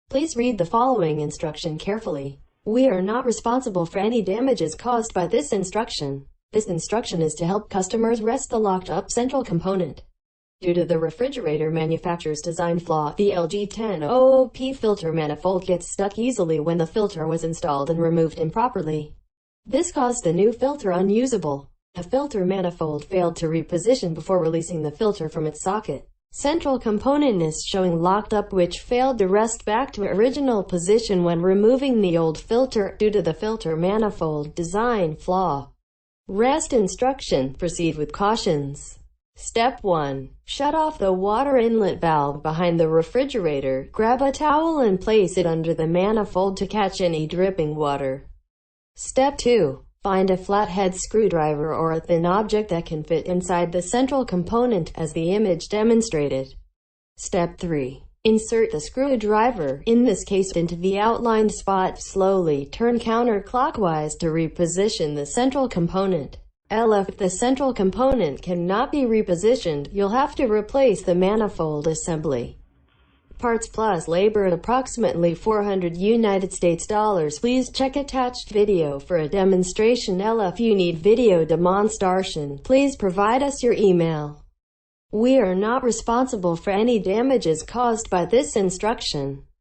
Please read the following instruction carefully. We are not responsible for any damages caused by this instruction. This instruction is to help customers rest the locked-up central component. Due to the refrigerator manufacturer's design flaw, the LG LT1000P filter manifold gets stuck easily when the filter was installed and removed improperly. This caused the new filter unusable. The filter manifold failed to reposition before releasing the filter from its socket. Central component is showing locked up, which failed to rest back to original position when removing the old filter due to the filter manifold design flaw. Rest instruction. Proceed with cautions. Step 1. Shut off the water inlet valve behind the refrigerator. Grab a towel and place it under the manifold to catch any dripping water. Step 2. Find a flathead screwdriver or a thin object that can fit inside the central component, as the image demonstrated. Step 3. Insert the screwdriver, in this case into the outlined spot. Slowly turn counterclockwise to reposition the central component. If the central component cannot be repositioned, you'll have to replace the manifold assembly. Parts plus labor approximately $400 US. Please check attached video for a demonstration. If you need video demonstration, please provide us your email. We are not responsible for any damages caused by this instruction.